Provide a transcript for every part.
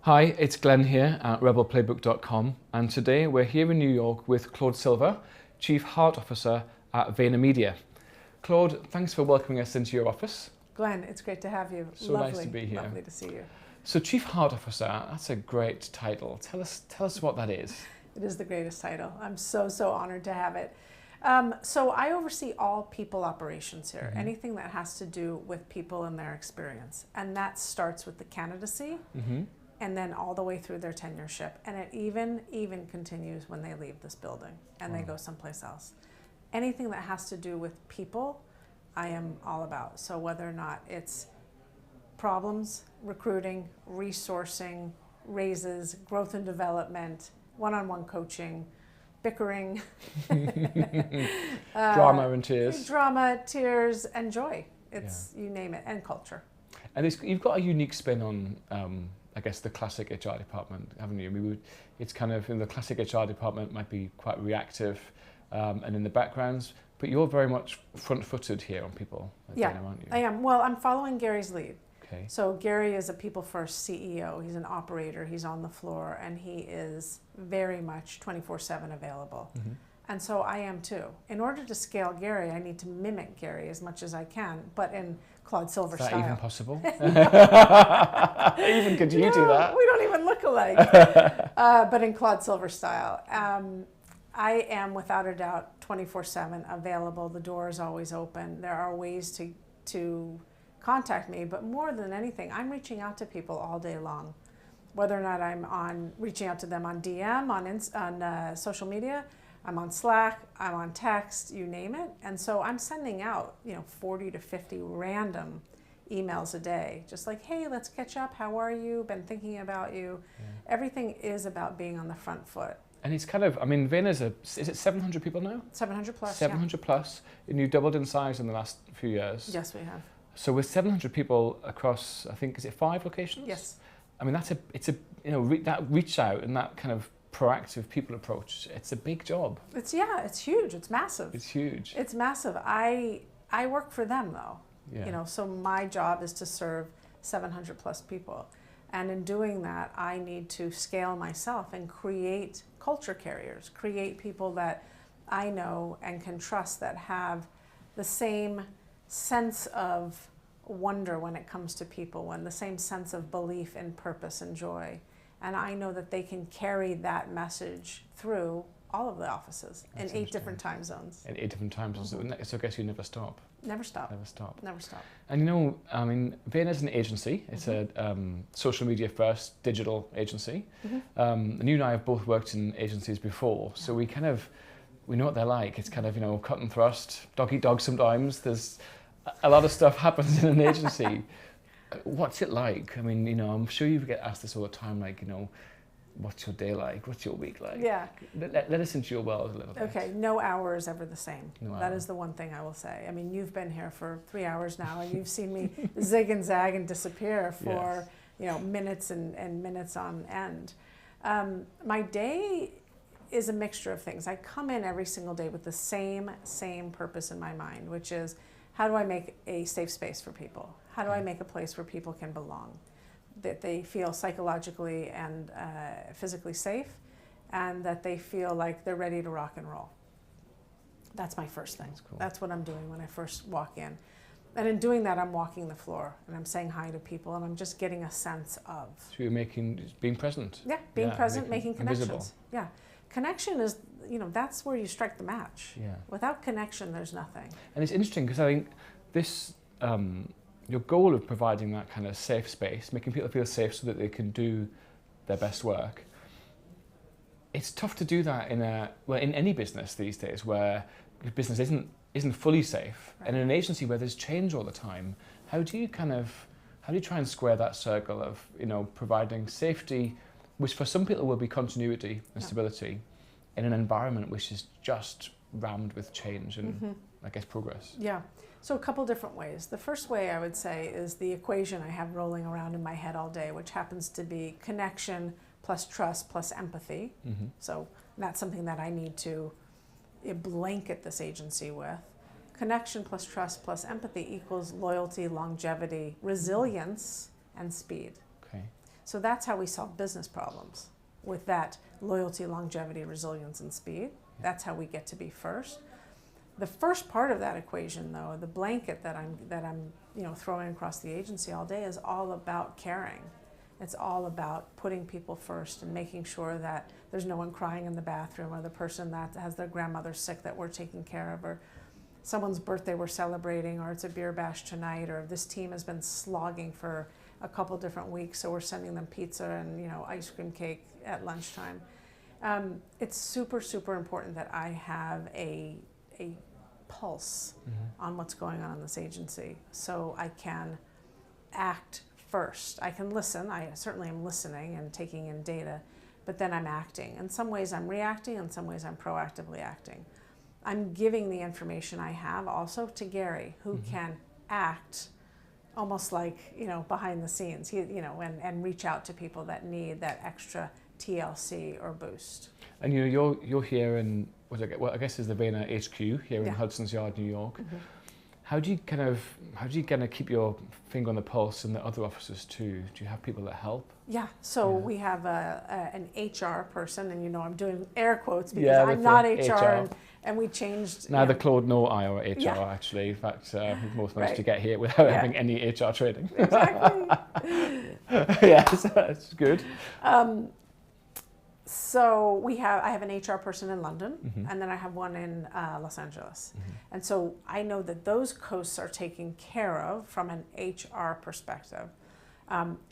Hi, it's Glenn here at rebelplaybook.com, and today we're here in New York with Claude Silver, Chief Heart Officer at Vaynermedia. Claude, thanks for welcoming us into your office. Glenn, it's great to have you. So nice to be here. Lovely to see you. So Chief Heart Officer, that's a great title. Tell us what that is. It is the greatest title. I'm so honored to have it. So I oversee all people operations here, anything that has to do with people and their experience. And that starts with the candidacy and then all the way through their tenureship. And it even continues when they leave this building and they go someplace else. Anything that has to do with people, I am all about. So whether or not it's problems, recruiting, resourcing, raises, growth and development, one-on-one coaching, bickering, drama and tears. Drama, tears, and joy. It's, you name it, and culture. And you've got a unique spin on, I guess, the classic HR department, haven't you? I mean, it's kind of, in the classic HR department might be quite reactive and in the backgrounds, but you're very much front-footed here on people. Yeah, aren't you? I am. Well, I'm following Gary's lead. Okay. So Gary is a people-first CEO. He's an operator. He's on the floor, and he is very much 24/7 available. And so I am too. In order to scale Gary, I need to mimic Gary as much as I can, but in Claude Silver style. Is that even possible? Even could you do that? We don't even look alike. But in Claude Silver style. I am, without a doubt, 24/7 available. The door is always open. There are ways to contact me, but more than anything, I'm reaching out to people all day long. Whether or not I'm reaching out to them on DM, on social media, I'm on Slack, I'm on text, you name it. And so I'm sending out 40 to 50 random emails a day, just like, hey, let's catch up. How are you? Been thinking about you. Yeah. Everything is about being on the front foot. And it's kind of, I mean, Vayner's is it 700 people now? 700 plus. 700 plus. And you've doubled in size in the last few years. Yes, we have. So with 700 people across, I think, is it 5 locations? Yes. I mean, that reach out and that kind of proactive people approach, it's a big job. It's huge. It's massive. It's huge. It's massive. I work for them though. Yeah. So my job is to serve 700 plus people. And in doing that, I need to scale myself and create culture carriers, create people that I know and can trust that have the same sense of wonder when it comes to people, the same sense of belief in purpose and joy. And I know that they can carry that message through all of the offices in 8 different time zones. In 8 different time zones. So I guess you never stop. Never stop. Never stop. Never stop. And I mean, Vayner's an agency. It's a social media first digital agency. And you and I have both worked in agencies before, so we know what they're like. It's kind of, cut and thrust, dog eat dog sometimes. There's a lot of stuff happens in an agency. What's it like? I mean, I'm sure you get asked this all the time, like, what's your day like? What's your week like? Yeah. Let us into your world a little bit. Okay, no hour is ever the same. No that hour. is the one thing I will say. I mean, you've been here for 3 hours now, and you've seen me zig and zag and disappear for minutes and minutes on end. My day is a mixture of things. I come in every single day with the same purpose in my mind, which is, how do I make a safe space for people? How do I make a place where people can belong? That they feel psychologically and physically safe, and that they feel like they're ready to rock and roll. That's my first thing. That's cool. That's what I'm doing when I first walk in. And in doing that, I'm walking the floor, and I'm saying hi to people, and I'm just getting a sense of. So you're being present. Yeah, being present, making connections. Invisible. Yeah. Connection is, that's where you strike the match. Yeah. Without connection, there's nothing. And it's interesting because I think this, your goal of providing that kind of safe space, making people feel safe so that they can do their best work, it's tough to do that in any business these days where business isn't fully safe. Right. And in an agency where there's change all the time, how do you try and square that circle of, providing safety, which for some people will be continuity and stability, in an environment which is just rammed with change and, I guess, progress? Yeah. So a couple different ways. The first way I would say is the equation I have rolling around in my head all day, which happens to be connection plus trust plus empathy. So that's something that I need to blanket this agency with. Connection plus trust plus empathy equals loyalty, longevity, resilience, and speed. Okay. So that's how we solve business problems, with that loyalty, longevity, resilience, and speed. That's how we get to be first. The first part of that equation, though, the blanket that I'm throwing across the agency all day, is all about caring. It's all about putting people first and making sure that there's no one crying in the bathroom, or the person that has their grandmother sick that we're taking care of, or someone's birthday we're celebrating, or it's a beer bash tonight, or this team has been slogging for a couple different weeks, so we're sending them pizza and ice cream cake at lunchtime. It's super, super important that I have a pulse on what's going on in this agency, so I can act first. I can listen. I certainly am listening and taking in data, but then I'm acting. In some ways I'm reacting, in some ways I'm proactively acting. I'm giving the information I have also to Gary, who can act almost like, behind the scenes, and reach out to people that need that extra TLC or boost. And you're here in, I guess is the Vayner HQ here in Hudson's Yard, New York. How do you kind of keep your finger on the pulse in the other offices too? Do you have people that help? Yeah, so we have an HR person, and I'm doing air quotes because I'm not HR. And we changed. Neither Claude nor I are HR actually. In fact, we've both managed to get here without having any HR training. Exactly. Yes, that's good. So I have an HR person in London, and then I have one in Los Angeles. And so I know that those coasts are taken care of from an HR perspective.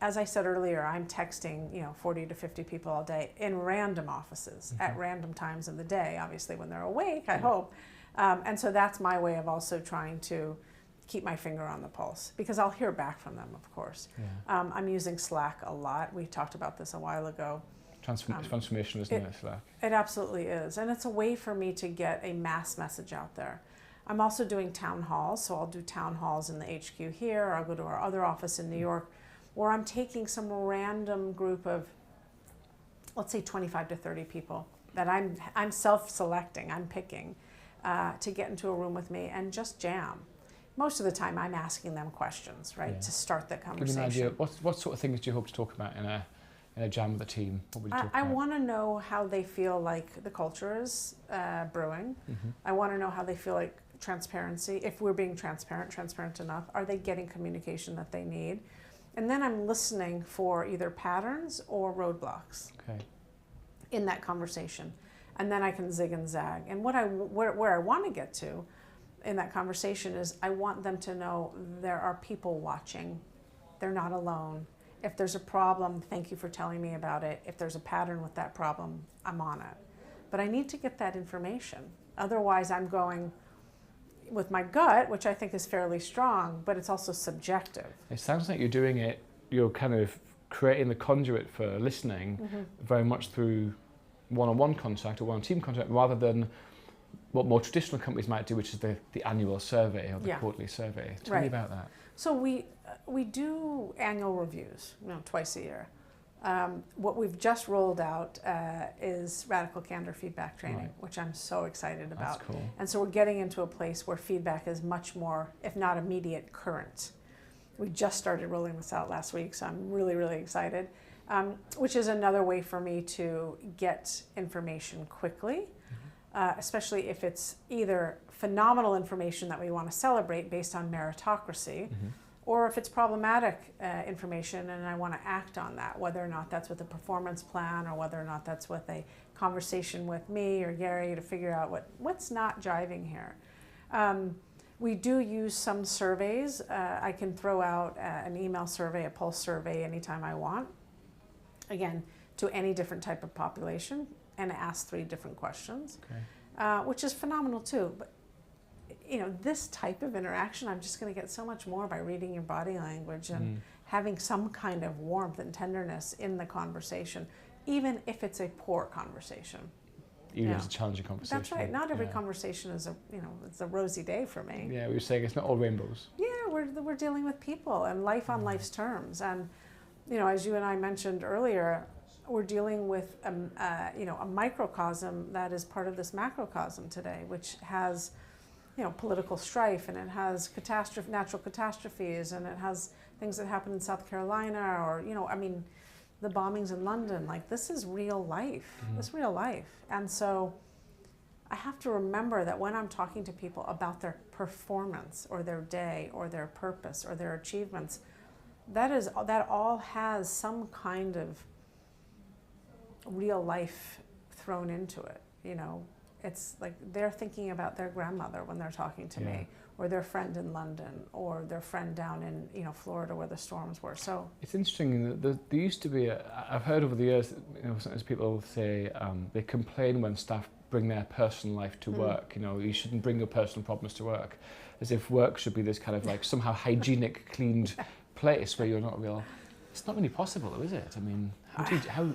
As I said earlier, I'm texting 40 to 50 people all day in random offices at random times of the day, obviously when they're awake, I hope. And so that's my way of also trying to keep my finger on the pulse, because I'll hear back from them, of course. I'm using Slack a lot. We talked about this a while ago. Transformational, isn't it, Slack? It absolutely is. And it's a way for me to get a mass message out there. I'm also doing town halls, so I'll do town halls in the HQ here, or I'll go to our other office in New York, where I'm taking some random group of, let's say 25 to 30 people that I'm self-selecting, I'm picking, to get into a room with me and just jam. Most of the time I'm asking them questions, right, to start the conversation. Give me an idea, what sort of things do you hope to talk about in a jam with the team? What would you talk about? I want to know how they feel like the culture is brewing. I want to know how they feel like transparency, if we're being transparent enough, are they getting communication that they need? And then I'm listening for either patterns or roadblocks in that conversation. And then I can zig and zag. And where I want to get to in that conversation is I want them to know there are people watching. They're not alone. If there's a problem, thank you for telling me about it. If there's a pattern with that problem, I'm on it. But I need to get that information. Otherwise, I'm going with my gut, which I think is fairly strong, but it's also subjective. It sounds like you're kind of creating the conduit for listening very much through one-on-one contact or one-on-team contact, rather than what more traditional companies might do, which is the annual survey or the quarterly survey. Tell me about that. So we do annual reviews, twice a year. What we've just rolled out is radical candor feedback training, which I'm so excited about. That's cool. And so we're getting into a place where feedback is much more, if not immediate, current. We just started rolling this out last week, so I'm really, really excited, which is another way for me to get information quickly, especially if it's either phenomenal information that we want to celebrate based on meritocracy, or if it's problematic information and I want to act on that, whether or not that's with a performance plan or whether or not that's with a conversation with me or Gary to figure out what's not jiving here. We do use some surveys. I can throw out an email survey, a pulse survey anytime I want, again, to any different type of population, and ask 3 different questions, which is phenomenal too. But this type of interaction, I'm just going to get so much more by reading your body language and having some kind of warmth and tenderness in the conversation, even if it's a poor conversation. Even if it's a challenging conversation. That's right. Not every conversation is it's a rosy day for me. Yeah, we were saying it's not all rainbows. Yeah, we're dealing with people and life on life's terms. And, as you and I mentioned earlier, we're dealing with a microcosm that is part of this macrocosm today, which has political strife, and it has natural catastrophes, and it has things that happen in South Carolina, or the bombings in London, like this is real life. This is real life. And so I have to remember that when I'm talking to people about their performance or their day or their purpose or their achievements, that all has some kind of real life thrown into it. You know, it's like they're thinking about their grandmother when they're talking to me, or their friend in London, or their friend down in, you know, Florida where the storms were. So it's interesting that there used to be I've heard over the years, you know, sometimes people say they complain when staff bring their personal life to work. You know, you shouldn't bring your personal problems to work, as if work should be this kind of like somehow hygienic, cleaned place where you're not real. It's not really possible, though, is it? I mean,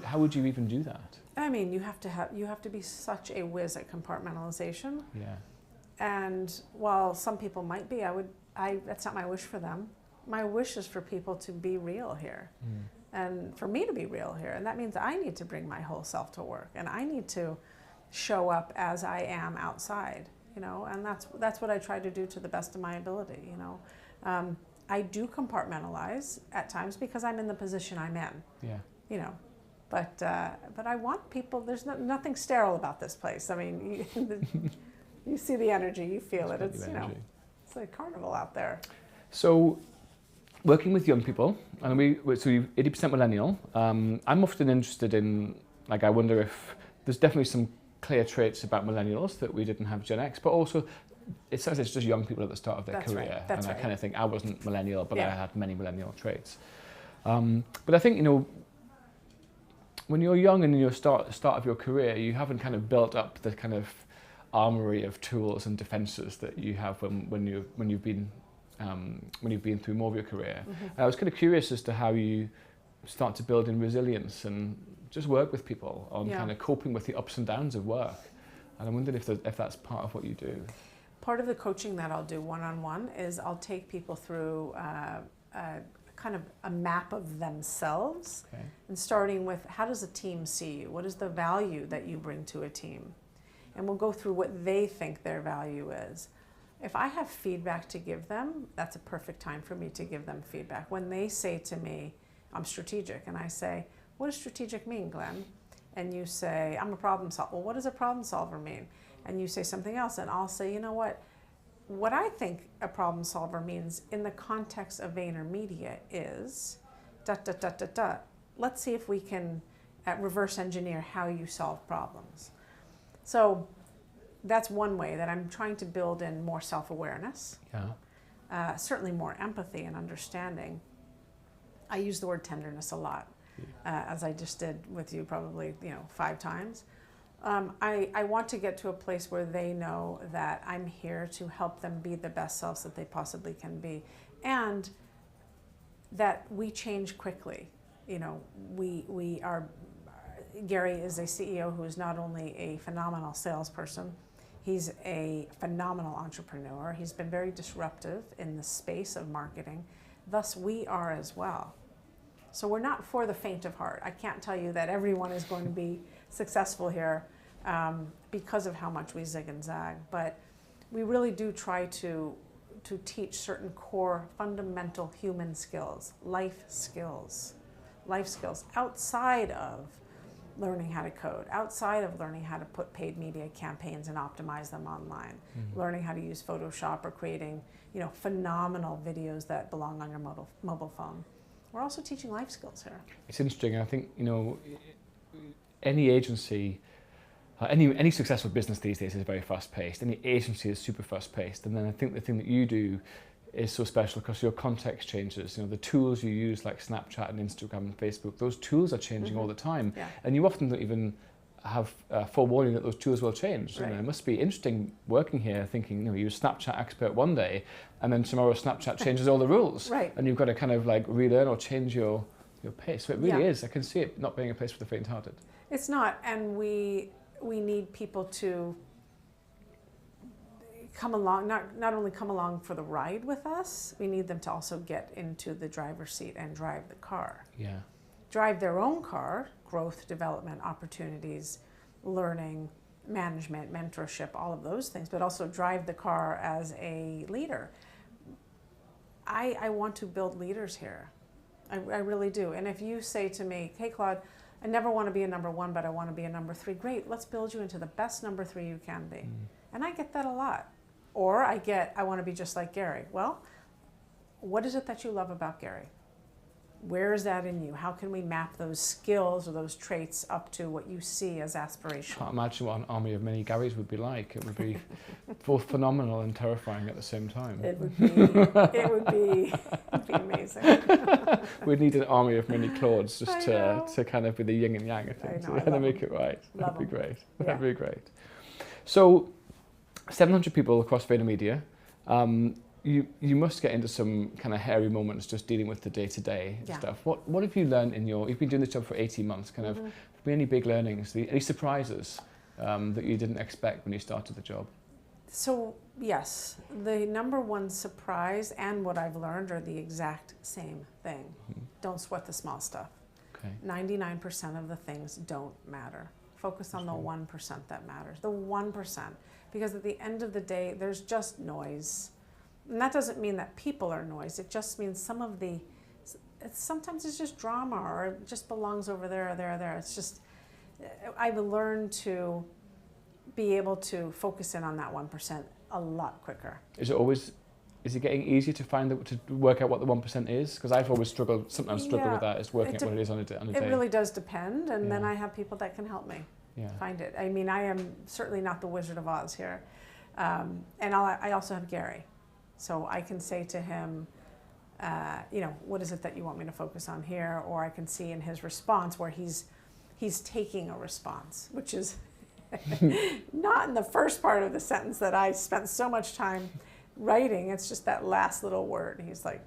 how would you even do that? I mean, you have to be such a whiz at compartmentalization. Yeah. And while some people might be, that's not my wish for them. My wish is for people to be real here, and for me to be real here. And that means I need to bring my whole self to work, and I need to show up as I am outside. You know, and that's what I try to do to the best of my ability. You know, I do compartmentalize at times because I'm in the position I'm in. Yeah. You know. But I want people. There's nothing sterile about this place. I mean, you see the energy, you feel it. It's, you know, it's like carnival out there. So, working with young people, and so you're 80% millennial. I'm often interested in, like, I wonder if there's definitely some clear traits about millennials that we didn't have Gen X, but also it says it's just young people at the start of their career. That's and right. I kind of think I wasn't millennial, but I had many millennial traits. But I think, you know, when you're young and in your start of your career, you haven't kind of built up the kind of armory of tools and defenses that you have when you've been through more of your career. And I was kind of curious as to how you start to build in resilience and just work with people on kind of coping with the ups and downs of work. And I wondered if that's part of what you do. Part of the coaching that I'll do one-on-one is I'll take people through kind of a map of themselves, and starting with, how does a team see you? What is the value that you bring to a team? And we'll go through what they think their value is. If I have feedback to give them, that's a perfect time for me to give them feedback. When they say to me, I'm strategic, and I say, what does strategic mean, Glenn? And you say, I'm a problem solver. Well, what does a problem solver mean? And you say something else, and I'll say, you know what I think a problem solver means in the context of Vaynermedia is ... Let's see if we can reverse engineer how you solve problems. So that's one way that I'm trying to build in more self-awareness. Certainly more empathy and understanding. I use the word tenderness a lot, as I just did with you probably 5 times. I want to get to a place where they know that I'm here to help them be the best selves that they possibly can be, and that we change quickly. You know, we are. Gary is a CEO who is not only a phenomenal salesperson, he's a phenomenal entrepreneur. He's been very disruptive in the space of marketing. Thus, we are as well. So we're not for the faint of heart. I can't tell you that everyone is going to be successful here because of how much we zig and zag, but we really do try to teach certain core fundamental human skills, life skills outside of learning how to code, outside of learning how to put paid media campaigns and optimize them online, learning how to use Photoshop or creating phenomenal videos that belong on your mobile phone. We're also teaching life skills here. It's interesting. I think any agency, any successful business these days is very fast-paced. Any agency is super fast-paced, and then I think the thing that you do is so special because your context changes. The tools you use, like Snapchat and Instagram and Facebook, those tools are changing all the time, and you often don't even have forewarning that those tools will change. Right. It must be interesting working here, thinking you're a Snapchat expert one day, and then tomorrow Snapchat changes all the rules, and you've got to kind of like relearn or change your pace. So it really is. I can see it not being a place for the faint-hearted. It's not, and we need people to come along, not only come along for the ride with us, we need them to also get into the driver's seat and drive the car. Drive their own car, growth, development, opportunities, learning, management, mentorship, all of those things, but also drive the car as a leader. I want to build leaders here. I really do. And if you say to me, hey, Claude, I never want to be a number one, but I want to be a number three. Great, let's build you into the best number three you can be. And I get that a lot. Or I want to be just like Gary. Well, what is it that you love about Gary? Where is that in you? How can we map those skills or those traits up to what you see as aspirational? I can't imagine what an army of many Garys would be like. It would be both phenomenal and terrifying at the same time. It would be amazing. We'd need an army of many Claudes just to kind of be the yin and yang, I think, to kind of make it right. That'd be great. Yeah. That'd be great. So, 700 people across Vaynermedia. You must get into some kind of hairy moments just dealing with the day-to-day stuff. What have you learned you've been doing this job for 18 months, kind of, have there been any big learnings, any surprises that you didn't expect when you started the job? So, yes, the number one surprise and what I've learned are the exact same thing. Don't sweat the small stuff. 99% of the things don't matter. Focus on the 1% that matters, the 1%, because at the end of the day, there's just noise. And that doesn't mean that people are noise. It just means sometimes it's just drama, or it just belongs over there or there or there. It's just, I've learned to be able to focus in on that 1% a lot quicker. Is it getting easier to work out what the 1% is? Because I've always sometimes struggled with that, is working out what it is on a day. It really does depend, and then I have people that can help me find it. I mean, I am certainly not the Wizard of Oz here. And I also have Gary. So I can say to him, what is it that you want me to focus on here? Or I can see in his response where he's taking a response, which is not in the first part of the sentence that I spent so much time writing. It's just that last little word. He's like,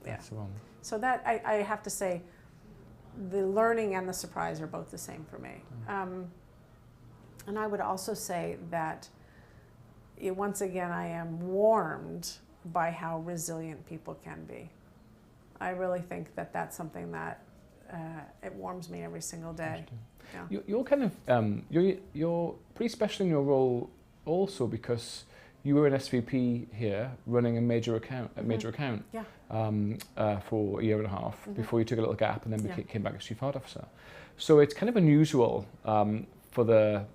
That's the one. So that I have to say, the learning and the surprise are both the same for me. And I would also say that once again, I am warmed by how resilient people can be. I really think that that's something that it warms me every single day. Yeah. You're kind of you're pretty special in your role also, because you were an SVP here running a major account for a year and a half before you took a little gap and then came back as chief art officer. So it's kind of unusual for the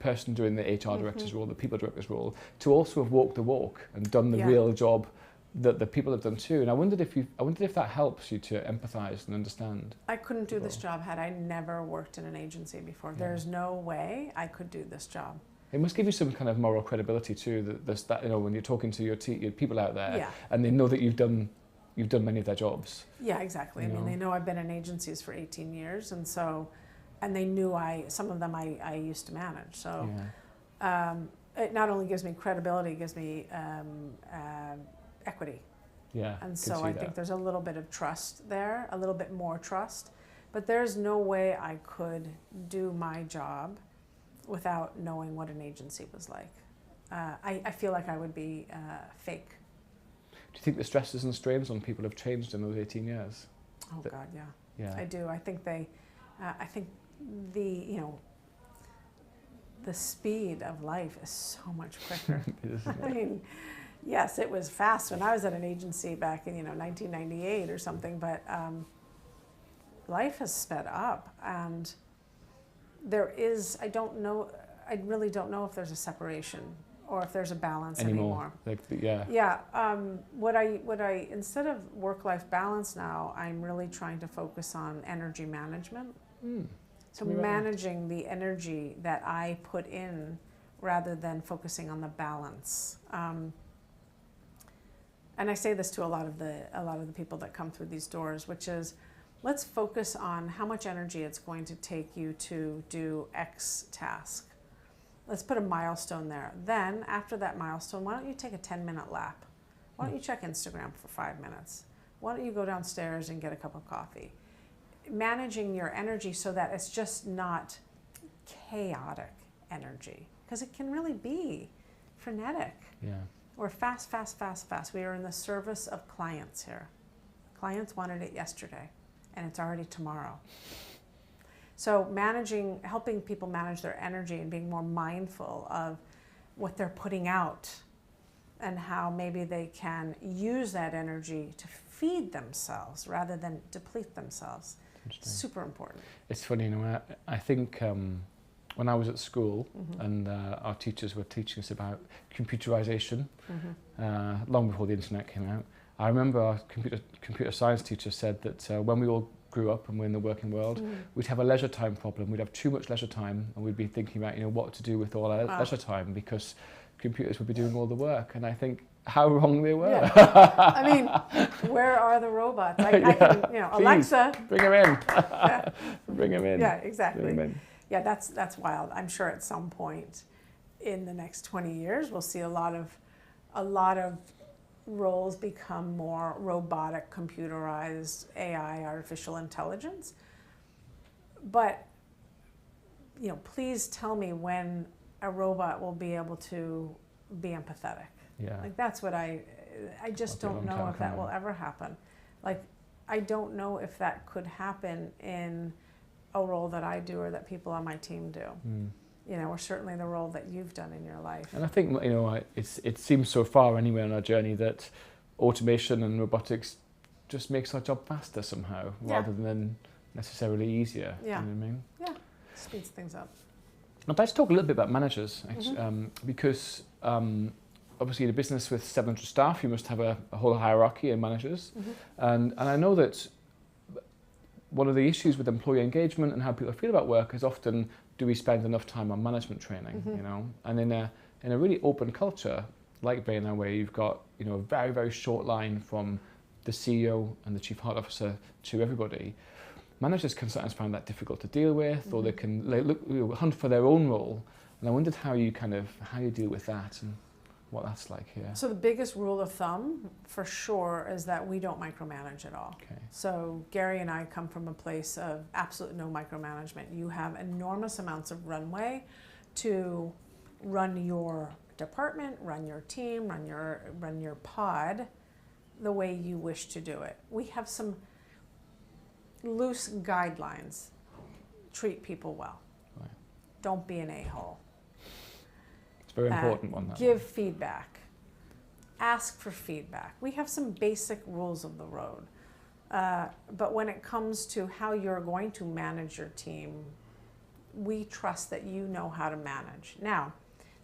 person doing the HR director's role, the people director's role, to also have walked the walk and done the real job that the people have done too. And I wondered if that helps you to empathize and understand. I couldn't do this job had I never worked in an agency before. There's no way I could do this job. It must give you some kind of moral credibility too, that when you're talking to your people out there, and they know that you've done many of their jobs. Yeah, exactly. I mean, they know I've been in agencies for 18 years, and so. And they knew some of them I used to manage. So it not only gives me credibility, it gives me equity. Yeah. And so I think there's a little bit of trust there, a little bit more trust. But there's no way I could do my job without knowing what an agency was like. I feel like I would be fake. Do you think the stresses and strains on people have changed in those 18 years? Oh, God, yeah. Yeah. I do. I think the speed of life is so much quicker. I mean, yes, it was fast when I was at an agency back in 1998 or something, but life has sped up, and I really don't know if there's a separation or if there's a balance anymore. What I instead of work-life balance now, I'm really trying to focus on energy management. So managing the energy that I put in rather than focusing on the balance. And I say this to a lot of the people that come through these doors, which is, let's focus on how much energy it's going to take you to do X task. Let's put a milestone there. Then after that milestone, why don't you take a 10-minute lap? Why don't you check Instagram for 5 minutes? Why don't you go downstairs and get a cup of coffee? Managing your energy so that it's just not chaotic energy, because it can really be frenetic. Or fast. We are in the service of clients here. Clients wanted it yesterday, and it's already tomorrow. So helping people manage their energy and being more mindful of what they're putting out and how maybe they can use that energy to feed themselves rather than deplete themselves. Super important. It's funny, you know, I think when I was at school and our teachers were teaching us about computerization, long before the internet came out, I remember our computer science teacher said that when we all grew up and we're in the working world, we'd have a leisure time problem. We'd have too much leisure time, and we'd be thinking about, you know, what to do with all our leisure time, because computers would be doing all the work. And I think how wrong they were. Yeah. I mean, where are the robots? I can, you know, Please, Alexa, bring them in. Bring them in. Yeah, exactly. Bring 'em in. Yeah, that's wild. I'm sure at some point in the next 20 years, we'll see a lot of roles become more robotic, computerized, AI, artificial intelligence. But, you know, please tell me when a robot will be able to be empathetic. Yeah. Like, that's what I just don't know if that will ever happen. Like, I don't know if that could happen in a role that I do or that people on my team do. You know, or certainly the role that you've done in your life. And I think, you know, it seems so far anyway on our journey that automation and robotics just makes our job faster somehow, rather than necessarily easier. Yeah. You know what I mean? Yeah, speeds things up. I'd like to talk a little bit about managers, actually, because obviously in a business with 700 staff, you must have a whole hierarchy of managers. And I know that one of the issues with employee engagement and how people feel about work is often, do we spend enough time on management training, you know? And in a really open culture like Vayner, where you've got, you know, a very, very short line from the CEO and the chief heart officer to everybody, managers can sometimes find that difficult to deal with, or they can hunt for their own role. And I wondered how you deal with that and what that's like here. So the biggest rule of thumb, for sure, is that we don't micromanage at all. Okay. So Gary and I come from a place of absolute no micromanagement. You have enormous amounts of runway to run your department, run your team, run your pod the way you wish to do it. We have some loose guidelines. Treat people well. Right. Don't be an a-hole. Very important one. Give feedback. Ask for feedback. We have some basic rules of the road. But when it comes to how you're going to manage your team, we trust that you know how to manage. Now,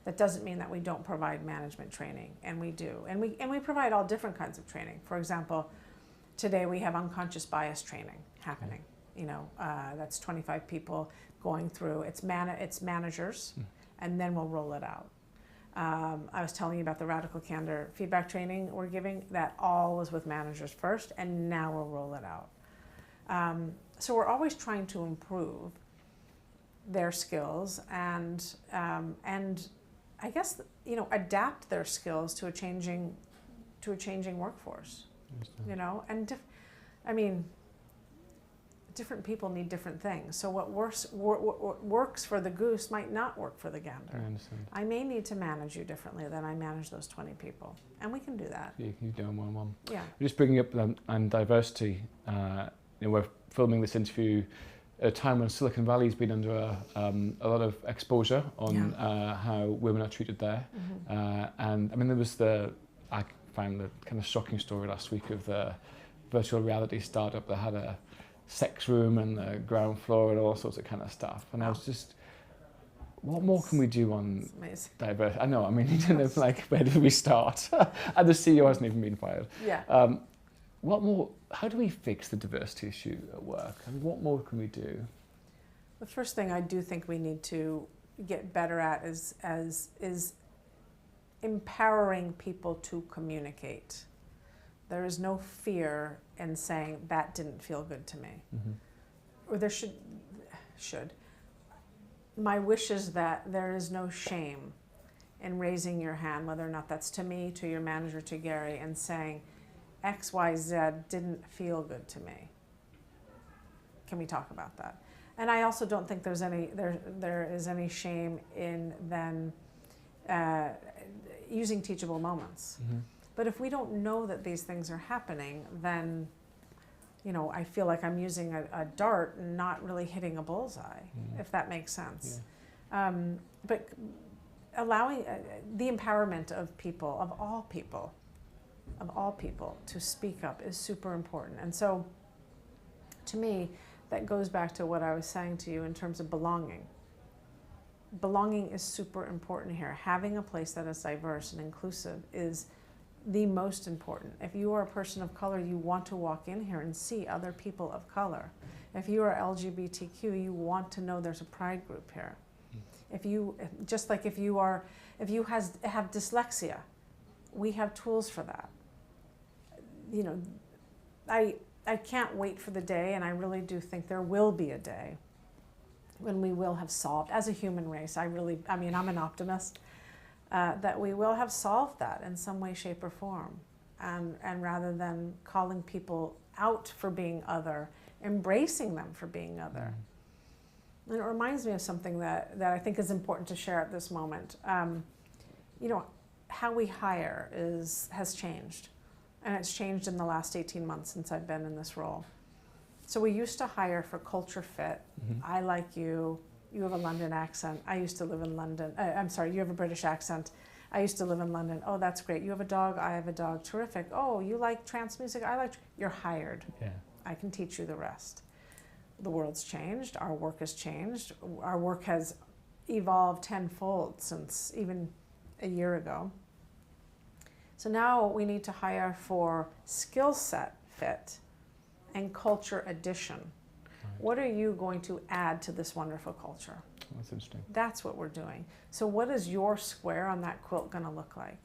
that doesn't mean that we don't provide management training, and we do. And we provide all different kinds of training. For example, today we have unconscious bias training happening. You know, that's 25 people going through. It's managers, and then we'll roll it out. I was telling you about the radical candor feedback training we're giving. That all was with managers first, and now we'll roll it out. So we're always trying to improve their skills and I guess, you know, adapt their skills to a changing workforce. You know, and different people need different things. So what works for the goose might not work for the gander. I understand. I may need to manage you differently than I manage those 20 people. And we can do that. You can do them one-on-one. Yeah. Just bringing up and diversity, you know, we're filming this interview at a time when Silicon Valley's been under a lot of exposure on how women are treated there. And I mean, I found the kind of shocking story last week of the virtual reality startup that had a sex room and the ground floor and all sorts of kind of stuff. And I was just, what more can we do on diversity? I know, I mean, like, where do we start? And the CEO hasn't even been fired. Yeah. What more, how do we fix the diversity issue at work? I mean, what more can we do? The first thing I do think we need to get better at is empowering people to communicate. There is no fear in saying that didn't feel good to me. Or there should. My wish is that there is no shame in raising your hand, whether or not that's to me, to your manager, to Gary, and saying, XYZ didn't feel good to me. Can we talk about that? And I also don't think there is any shame in then using teachable moments. But if we don't know that these things are happening, then, you know, I feel like I'm using a dart and not really hitting a bullseye, if that makes sense. But allowing the empowerment of people, of all people, of all people, to speak up is super important. And so, to me, that goes back to what I was saying to you in terms of belonging. Belonging is super important here. Having a place that is diverse and inclusive is the most important. If you are a person of color, you want to walk in here and see other people of color. If you are LGBTQ, you want to know there's a pride group here. If you, just like if you have dyslexia, we have tools for that. You know, I can't wait for the day, and I really do think there will be a day when we will have solved, as a human race, I'm an optimist, that we will have solved that in some way, shape, or form. And rather than calling people out for being other, embracing them for being other. And it reminds me of something that I think is important to share at this moment. You know, how we hire has changed. And it's changed in the last 18 months since I've been in this role. So we used to hire for culture fit. I like you. You have a London accent. I used to live in London. I'm sorry, you have a British accent. I used to live in London. Oh, that's great. You have a dog. I have a dog. Terrific. Oh, you like trance music. You're hired. Yeah. I can teach you the rest. The world's changed. Our work has changed. Our work has evolved tenfold since even a year ago. So now we need to hire for skill set fit and culture addition. Right. What are you going to add to this wonderful culture? That's interesting. That's what we're doing. So what is your square on that quilt going to look like?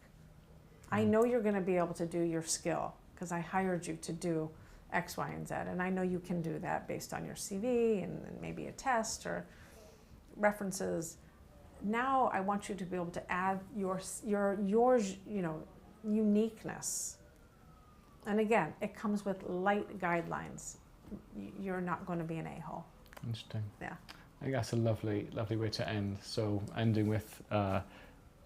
I know you're going to be able to do your skill because I hired you to do X, Y, and Z. And I know you can do that based on your CV and maybe a test or references. Now I want you to be able to add your uniqueness. And again, it comes with light guidelines. You're not going to be an a-hole. Interesting. Yeah. I think that's a lovely way to end. So ending with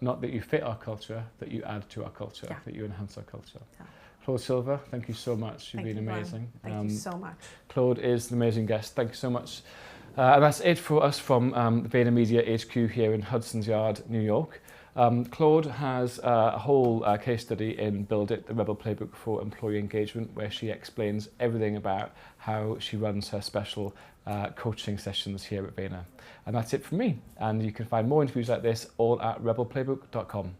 not that you fit our culture, that you add to our culture, that you enhance our culture. Yeah. Claude Silver, thank you so much. You've been amazing. Thank you so much. Claude is an amazing guest. Thank you so much. And that's it for us from the Vaynermedia HQ here in Hudson's Yard, New York. Claude has a whole case study in Build It, the Rebel Playbook for Employee Engagement, where she explains everything about how she runs her special coaching sessions here at Vayner. And that's it from me. And you can find more interviews like this all at rebelplaybook.com.